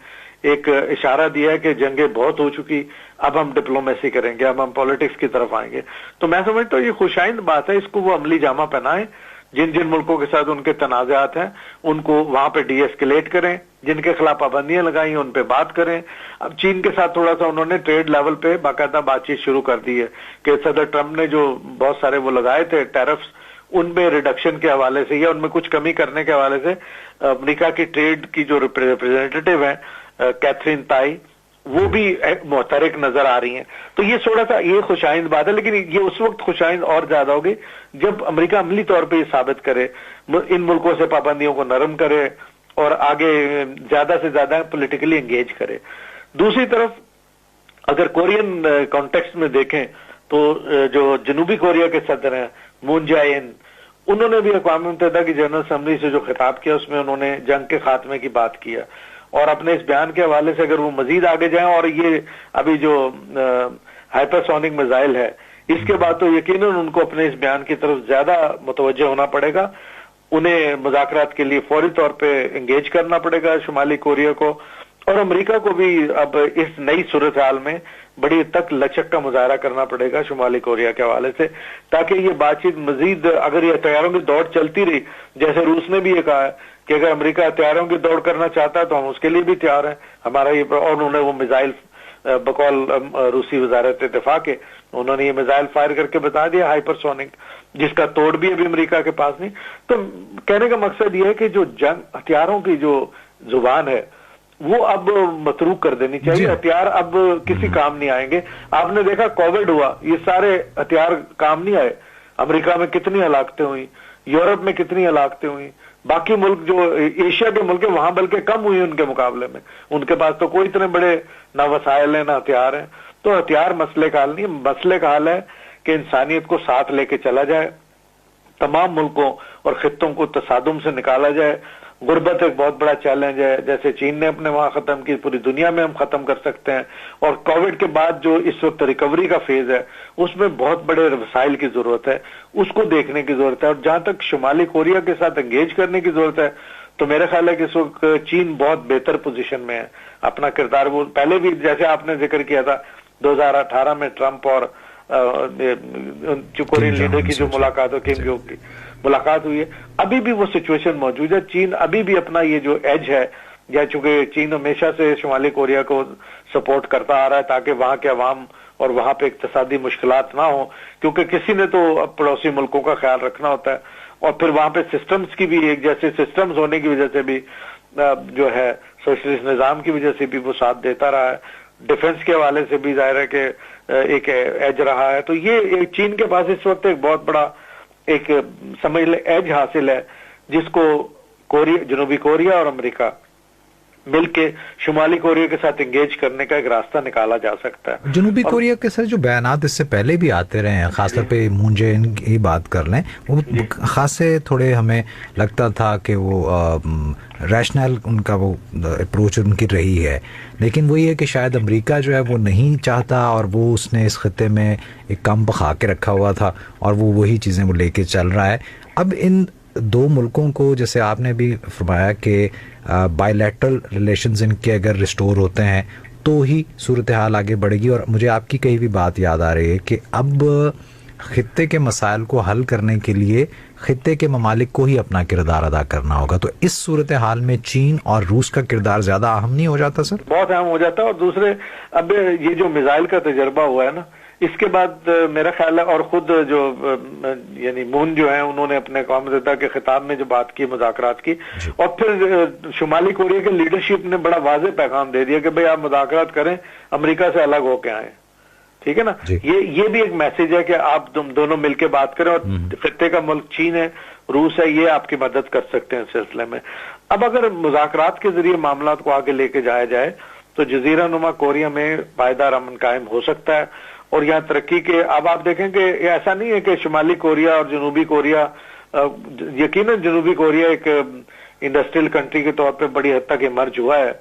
एक इशारा दिया है कि जंगें बहुत हो चुकी, अब हम डिप्लोमेसी करेंगे, अब हम पॉलिटिक्स की तरफ आएंगे। तो मैं समझता हूँ ये खुशाइंद बात है, इसको वो अमली जामा पहनाएं। जिन जिन मुल्कों के साथ उनके तनाज़ात हैं उनको वहां पे डीएस्केलेट करें, जिनके खिलाफ पाबंदियां लगाई उन पे बात करें। अब चीन के साथ थोड़ा सा उन्होंने ट्रेड लेवल पे बाकायदा बातचीत शुरू कर दी है कि सदर ट्रंप ने जो बहुत सारे वो लगाए थे टैरिफ्स, उनमें रिडक्शन के हवाले से या उनमें कुछ कमी करने के हवाले से अमेरिका की ट्रेड की जो रिप्रेजेंटेटिव है कैथरीन ताई, वो भी मुतहरिक नजर आ रही हैं। तो ये थोड़ा सा ये खुशाइंद बात है, लेकिन ये उस वक्त खुशाइंद और ज्यादा होगी जब अमेरिका अमली तौर पे ये साबित करे, इन मुल्कों से पाबंदियों को नरम करे और आगे ज्यादा से ज्यादा पॉलिटिकली एंगेज करे। दूसरी तरफ अगर कोरियन कॉन्टेक्स्ट में देखें तो जो जनूबी कोरिया के सदर हैं मून जाए-इन, उन्होंने भी अक़वाम मुत्तहिदा की जनरल असेंबली से जो खिताब किया उसमें उन्होंने जंग के खात्मे की बात की है। और अपने इस बयान के हवाले से अगर वो मजीद आगे जाएं और ये अभी जो हाइपरसोनिक मिसाइल है इसके बाद तो यकीनन उनको अपने इस बयान की तरफ ज्यादा मुतवज्जह होना पड़ेगा। उन्हें मुज़ाकरात के लिए फौरी तौर पे एंगेज करना पड़ेगा शुमाली कोरिया को, और अमेरिका को भी अब इस नई सूरत हाल में बड़ी तक लचक का मुजाहरा करना पड़ेगा शुमाली कोरिया के हवाले से, ताकि ये बातचीत मजीद, अगर ये हथियारों की दौड़ चलती रही, जैसे रूस ने भी ये कहा है कि अगर अमेरिका हथियारों की दौड़ करना चाहता है तो हम उसके लिए भी तैयार हैं, हमारा ये, और उन्होंने वो मिसाइल बकौल रूसी वजारत दिफा के उन्होंने ये मिसाइल फायर करके बता दिया हाइपरसोनिक, जिसका तोड़ भी अभी अमेरिका के पास नहीं। तो कहने का मकसद ये है कि जो जंग हथियारों की जो जुबान है वो अब मतरूक कर देनी चाहिए। हथियार अब किसी काम नहीं आएंगे। आपने देखा कोविड हुआ, ये सारे हथियार काम नहीं आए। अमेरिका में कितनी हलाकतें हुई, यूरोप में कितनी हलाकतें हुई, बाकी मुल्क जो एशिया के मुल्क है वहां बल्कि कम हुई उनके मुकाबले में, उनके पास तो कोई इतने बड़े ना वसाइल है ना हथियार है। तो हथियार मसले का हल नहीं, मसले का हल है कि इंसानियत को साथ लेके चला जाए, तमाम मुल्कों और खित्तों को तसादुम से निकाला जाए। गुर्बत एक बहुत बड़ा चैलेंज है, जैसे चीन ने अपने वहां खत्म की, पूरी दुनिया में हम खत्म कर सकते हैं। और कोविड के बाद जो इस वक्त रिकवरी का फेज है उसमें बहुत बड़े वसाइल की जरूरत है, उसको देखने की जरूरत है। और जहां तक शुमाली कोरिया के साथ एंगेज करने की जरूरत है तो मेरा ख्याल है कि इस वक्त चीन बहुत बेहतर पोजीशन में है अपना किरदार। वो पहले भी जैसे आपने जिक्र किया था 2018 में ट्रंप और कोरियन लीडर की जो मुलाकात हो, किम जोंग की मुलाकात हुई है, अभी भी वो सिचुएशन मौजूद है। चीन अभी भी अपना ये जो एज है, या चूंकि चीन हमेशा से शुमाली कोरिया को सपोर्ट करता आ रहा है ताकि वहां के अवाम और वहां पे इक्तिसादी मुश्किलात ना हो, क्योंकि किसी ने तो पड़ोसी मुल्कों का ख्याल रखना होता है। और फिर वहां पे सिस्टम्स की भी एक जैसे सिस्टम्स होने की वजह से भी जो है सोशलिस्ट निजाम की वजह से भी वो साथ देता रहा है। डिफेंस के हवाले से भी जाहिर है कि एक एज रहा है। तो ये चीन के पास इस वक्त एक बहुत बड़ा एक समझ ले एज हासिल है, जिसको कोरिया, जनूबी कोरिया और अमेरिका मिलके शुमाली कोरिया के साथ एंगेज करने का एक रास्ता निकाला जा सकता है। जनूबी कोरिया के सर जो बयानात इससे पहले भी आते रहे हैं, खासतौर पे मून जाए-इन की बात कर लें, वो खासे थोड़े हमें लगता था कि वो रैशनल उनका वो अप्रोच उनकी रही है, लेकिन वो ये कि शायद अमेरिका जो है वो नहीं चाहता और वो उसने इस खत्ते में एक कम बखा के रखा हुआ था और वो वही चीज़ें वो लेके चल रहा है। अब इन दो मुल्कों को, जैसे आपने भी फरमाया कि बायलैटरल रिलेशंस इनके अगर रिस्टोर होते हैं तो ही सूरत हाल आगे बढ़ेगी। और मुझे आपकी कही भी बात याद आ रही है कि अब खित्ते के मसाइल को हल करने के लिए खित्ते के ममालिक को ही अपना किरदार अदा करना होगा। तो इस सूरत हाल में चीन और रूस का किरदार ज्यादा अहम नहीं हो जाता सर? बहुत अहम हो जाता है। और दूसरे, अब ये जो मिसाइल का तजर्बा हुआ है ना, इसके बाद मेरा ख्याल है, और खुद जो यानी मून जो है उन्होंने अपने कौम मुत्तहिदा के खिताब में जो बात की, मुज़ाकरात की, और फिर शुमाली कोरिया के लीडरशिप ने बड़ा वाज़ेह पैगाम दे दिया कि भाई आप मुज़ाकरात करें, अमेरिका से अलग होके आए। ठीक है ना, ये भी एक मैसेज है कि आप दोनों मिलकर बात करें, और खित्ते का मुल्क चीन है, रूस है, ये आपकी मदद कर सकते हैं इस सिलसिले में। अब अगर मुज़ाकरात के जरिए मामला को आगे लेके जाया जाए तो जजीरा नुमा कोरिया में पायदार अमन कायम हो सकता है और यहाँ तरक्की के। अब आप देखें कि ऐसा नहीं है कि शुमाली कोरिया और जनूबी कोरिया, यकीनन जनूबी कोरिया एक इंडस्ट्रियल कंट्री के तौर पे बड़ी हद तक इमर्ज हुआ है,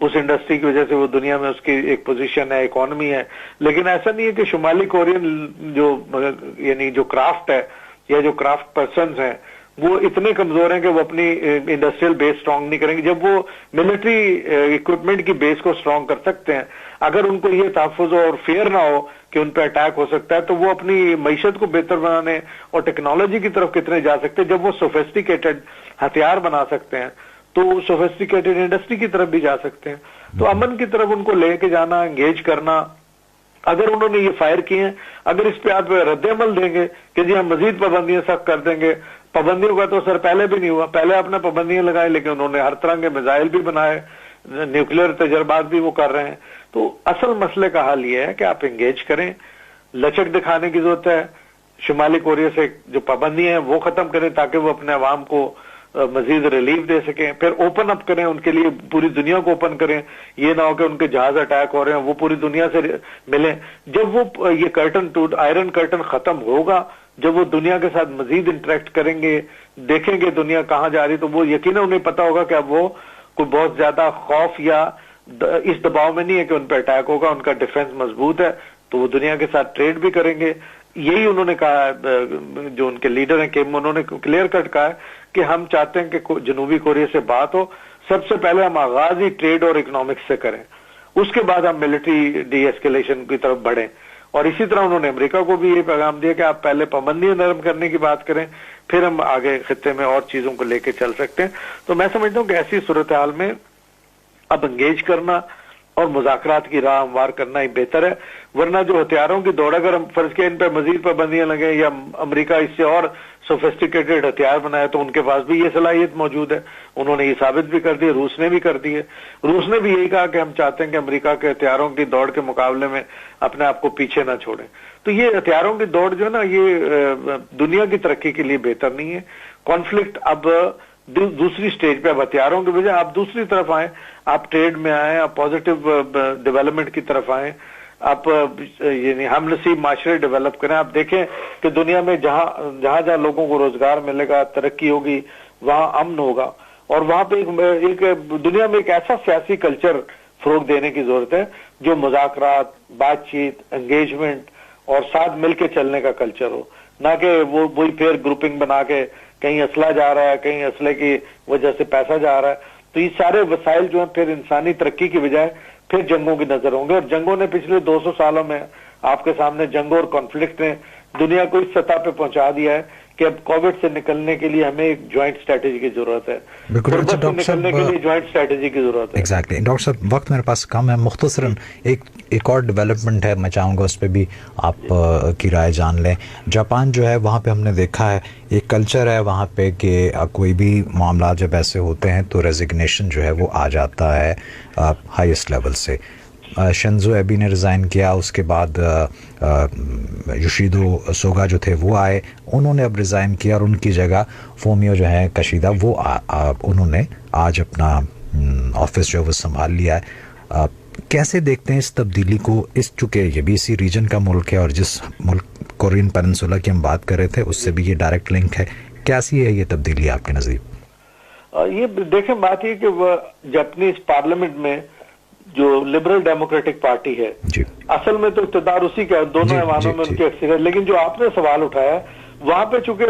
उस इंडस्ट्री की वजह से वो दुनिया में उसकी एक पोजीशन है, इकोनॉमी है। लेकिन ऐसा नहीं है कि शुमाली कोरियन जो यानी जो क्राफ्ट है या जो क्राफ्ट पर्सन्स हैं वो इतने कमजोर हैं कि वो अपनी इंडस्ट्रियल बेस स्ट्रांग नहीं करेंगे। जब वो मिलिट्री इक्विपमेंट की बेस को स्ट्रांग कर सकते हैं, अगर उनको ये तहफ़्फ़ुज़ और फेयर ना हो कि उन पर अटैक हो सकता है, तो वो अपनी मईशत को बेहतर बनाने और टेक्नोलॉजी की तरफ कितने जा सकते हैं। जब वो सोफिस्टिकेटेड हथियार बना सकते हैं तो सोफिस्टिकेटेड इंडस्ट्री की तरफ भी जा सकते हैं। तो अमन की तरफ उनको लेके जाना, एंगेज करना। अगर उन्होंने ये फायर किए हैं, अगर इस पे आप रद्द-ए-अमल देंगे कि जी हम मजीद पाबंदियां सख्त कर देंगे, पाबंदियों का तो असर पहले भी नहीं हुआ। पहले आपने पाबंदियां लगाई, लेकिन उन्होंने हर तरह के मिसाइल भी बनाए, न्यूक्लियर तजर्बात भी वो कर रहे हैं। तो असल मसले का हल ये है कि आप एंगेज करें, लचक दिखाने की जरूरत है। शुमाली कोरिया से जो पाबंदियां हैं वो खत्म करें ताकि वो अपने अवाम को मजीद रिलीफ दे सकें। फिर ओपन अप करें, उनके लिए पूरी दुनिया को ओपन करें। ये ना हो कि उनके जहाज अटैक हो रहे हैं, वो पूरी दुनिया से मिलें। जब वो ये कर्टन टूट, आयरन कर्टन खत्म होगा, जब वो दुनिया के साथ मजीद इंटरेक्ट करेंगे, देखेंगे दुनिया कहां जा रही, तो वो यकीनन उन्हें पता होगा कि अब वो कोई बहुत ज्यादा खौफ या इस दबाव में नहीं है कि उन पर अटैक होगा। उनका डिफेंस मजबूत है, तो वो दुनिया के साथ ट्रेड भी करेंगे। यही उन्होंने कहा, जो उनके लीडर हैं किम, उन्होंने क्लियर कट कहा है कि हम चाहते हैं कि जनूबी कोरिया से बात हो। सबसे पहले हम आगाज ही ट्रेड और इकोनॉमिक्स से करें, उसके बाद हम मिलिट्री डी एस्केलेशन की तरफ बढ़ें। और इसी तरह उन्होंने अमेरिका को भी ये पैगाम दिया कि आप पहले पाबंदियां नरम करने की बात करें, फिर हम आगे खित्ते में और चीजों को लेके चल सकते हैं। तो मैं समझता हूं कि ऐसी सूरत हाल में अब एंगेज करना और मुज़ाकरात की राह हमवार करना ही बेहतर है। वरना जो हथियारों की दौड़, अगर हम फर्ज के इन पर मजीद पाबंदियां लगे या अमेरिका इससे और सोफिस्टिकेटेड हथियार बनाए, तो उनके पास भी ये सलाहियत मौजूद है। उन्होंने ये साबित भी कर दी, रूस ने भी कर दी है। रूस ने भी यही कहा कि हम चाहते हैं कि अमेरिका के हथियारों की दौड़ के मुकाबले में अपने आप को पीछे ना छोड़ें। तो ये हथियारों की दौड़ जो है ना, ये दुनिया की तरक्की के लिए बेहतर नहीं है। कॉन्फ्लिक्ट अब दूसरी स्टेज पे, अब हथियारों की बजाय आप दूसरी तरफ आए, आप ट्रेड में आए, आप पॉजिटिव डेवलपमेंट की तरफ आए, आप यानी हम नसीब माशरे डेवलप करें। आप देखें कि दुनिया में जहां जहां लोगों को रोजगार मिलेगा, तरक्की होगी, वहां अमन होगा। और वहां पे एक दुनिया में एक ऐसा सियासी कल्चर फरोग देने की जरूरत है जो मुज़ाकरात, बातचीत, एंगेजमेंट और साथ मिलके चलने का कल्चर हो, ना कि वो वही फिर ग्रुपिंग बना के कहीं असला जा रहा है, कहीं असले की वजह से पैसा जा रहा है। तो ये सारे वसाइल जो हैं फिर इंसानी तरक्की की बजाय फिर जंगों की नजर होंगे। और जंगों ने पिछले 200 सालों में आपके सामने जंगों और कॉन्फ्लिक्ट ने दुनिया को इस सतह पे पहुंचा दिया है कि अब कोविड से निकलने के लिए हमें एक ज्वाइंट स्ट्रेटेजी की जरूरत है। बिल्कुल। अच्छा डॉक्टर साहब, निकलने के लिए ज्वाइंट स्ट्रेटेजी की जरूरत है। एग्जैक्टली डॉक्टर साहब, वक्त मेरे पास कम है, मुख्तसरन एक और डेवलपमेंट है, मैं चाहूँगा उस पर भी आप की राय जान लें। जापान जो है वहाँ पे हमने देखा है एक कल्चर है वहाँ पे कि कोई भी मामला जब ऐसे होते हैं तो रेजिग्नेशन जो है वो आ जाता है हाईएस्ट लेवल से। शिंजो एबे ने रिज़ाइन किया, उसके बाद योशिहिदे सुगा जो थे वो आए, उन्होंने अब रिज़ाइन किया और उनकी जगह फूमियो जो है किशिदा वो उन्होंने आज अपना ऑफिस जो है वो संभाल लिया है। कैसे देखते हैं इस तब्दीली को? इस चूँकि ये भी इसी रीजन का मुल्क है और जिस मुल्क कोरियन पेनिनसुला की हम बात कर रहे थे उससे भी ये डायरेक्ट लिंक है, कैसी है ये तब्दीली आपके नज़दीक? ये देखें, बात ये कि जापानीज पार्लियामेंट में जो लिबरल डेमोक्रेटिक पार्टी है, असल में तो इक़्तिदार उसी का, दोनों ऐवानों में उनकी अक्सरियत। लेकिन जो आपने सवाल उठाया वहां पे चूंकि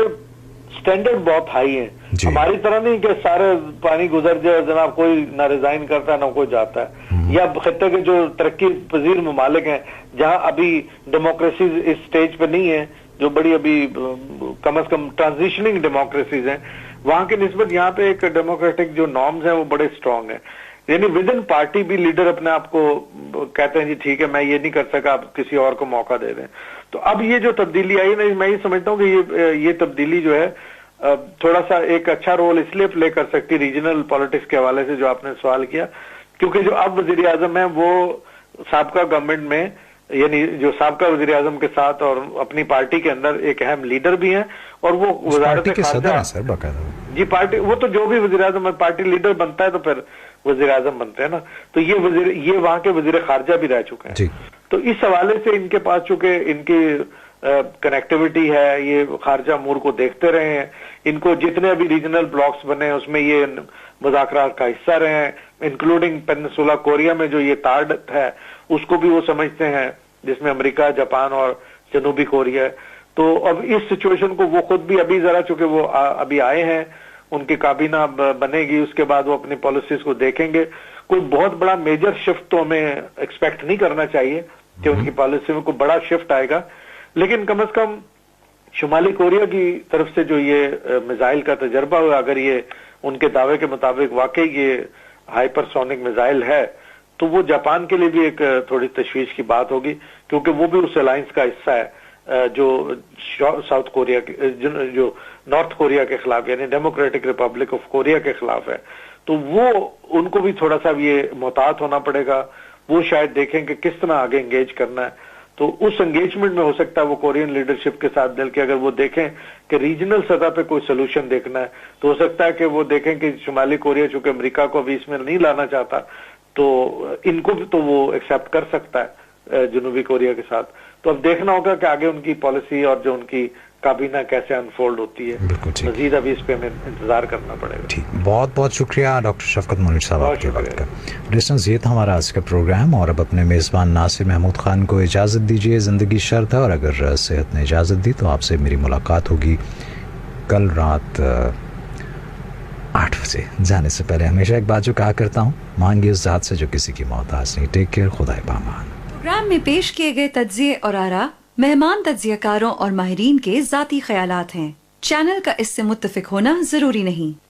स्टैंडर्ड बहुत हाई है, हमारी तरह नहीं कि सारे पानी गुजर जाए जनाब, कोई ना रिजाइन करता है ना कोई जाता है। या खत्ते के जो तरक्की पजीर ममालिक हैं जहां अभी डेमोक्रेसी इस स्टेज पे नहीं है, जो बड़ी अभी कम से कम ट्रांजिशनिंग डेमोक्रेसीज हैं, वहां की निस्बत यहाँ पे एक डेमोक्रेटिक जो नॉर्म्स हैं वो बड़े स्ट्रांग हैं। यानी विद इन पार्टी भी लीडर अपने आप को कहते हैं जी ठीक है मैं ये नहीं कर सका, आप किसी और को मौका दे दें। तो अब ये जो तब्दीली आई ना, मैं ये समझता हूँ कि ये तब्दीली जो है थोड़ा सा एक अच्छा रोल इसलिए प्ले कर सकती है रीजनल पॉलिटिक्स के हवाले से जो आपने सवाल किया, क्योंकि जो अब वजीर आजम है वो साबका गवर्नमेंट में, यानी जो साबका वजीर आजम के साथ और अपनी पार्टी के अंदर एक अहम लीडर भी हैं और वो वज़ारत खारजा जी पार्टी, वो तो जो भी वजीर आजम पार्टी लीडर बनता है तो फिर वजीर आजम बनते हैं ना, तो ये वहां के वजीर खारजा भी रह चुके हैं। तो इस हवाले से इनके पास चूंकि इनकी कनेक्टिविटी है, ये खारजा अमूर को देखते रहे हैं, इनको जितने अभी रीजनल ब्लॉक्स बने उसमें ये मुज़ाकरात का हिस्सा रहे हैं, इंक्लूडिंग पेनिनसुला कोरिया में जो ये ताड़ है उसको भी वो समझते हैं, जिसमें अमेरिका, जापान और जनूबी कोरिया है। तो अब इस सिचुएशन को वो खुद भी अभी जरा, चूंकि वो अभी आए हैं, उनकी काबीना बनेगी, उसके बाद वो अपनी पॉलिसीज को देखेंगे। कोई बहुत बड़ा मेजर शिफ्ट तो हमें एक्सपेक्ट नहीं करना चाहिए कि उनकी पॉलिसी में कोई बड़ा शिफ्ट आएगा, लेकिन कम से कम शुमाली कोरिया की तरफ से जो ये मिसाइल का तजर्बा हुआ, अगर ये उनके दावे के मुताबिक वाकई ये हाइपरसोनिक मिसाइल है, तो वो जापान के लिए भी एक थोड़ी तशवीश की बात होगी, क्योंकि वो भी उस अलायंस का हिस्सा है जो साउथ कोरिया के, जो नॉर्थ कोरिया के खिलाफ यानी डेमोक्रेटिक रिपब्लिक ऑफ कोरिया के खिलाफ है। तो वो उनको भी थोड़ा सा ये मोहतात होना पड़ेगा। वो शायद देखें कि किस तरह आगे एंगेज करना है। तो उस एंगेजमेंट में हो सकता है वो कोरियन लीडरशिप के साथ मिल के अगर वो देखें कि रीजनल सतह पे कोई सोल्यूशन देखना है, तो हो सकता है कि वो देखें कि शुमाली कोरिया चूंकि अमेरिका को अभी इसमें नहीं लाना चाहता, तो इनको भी तो वो एक्सेप्ट कर सकता है जनूबी कोरिया के साथ। तो अब देखना होगा कि आगे उनकी पॉलिसी और जो उनकी काबीना कैसे अनफोल्ड होती है। मजीद अभी इस पे हमें इंतजार करना पड़ेगा। ठीक, बहुत बहुत शुक्रिया डॉक्टर शफकत मुनीर साहब आपके वक्त का। लिसनर्स, ये था हमारा आज का प्रोग्राम, और अब अपने मेज़बान नासिर महमूद खान को इजाज़त दीजिए। ज़िंदगी शर्त है, और अगर सेहत ने इजाज़त दी तो आपसे मेरी मुलाकात होगी कल रात 8 बजे। जाने से पहले हमेशा एक बात जो कहा करता हूँ, मांगिए उस ज़ात से जो किसी की मोहताज नहीं। टेक केयर, खुदा पामान। प्रोग्राम में पेश किए गए तज्ज़िये और आरा मेहमान तज्ज़ियाकारों और माहिरीन के ज़ाती ख्यालात हैं। चैनल का इससे मुत्तफिक होना जरूरी नहीं।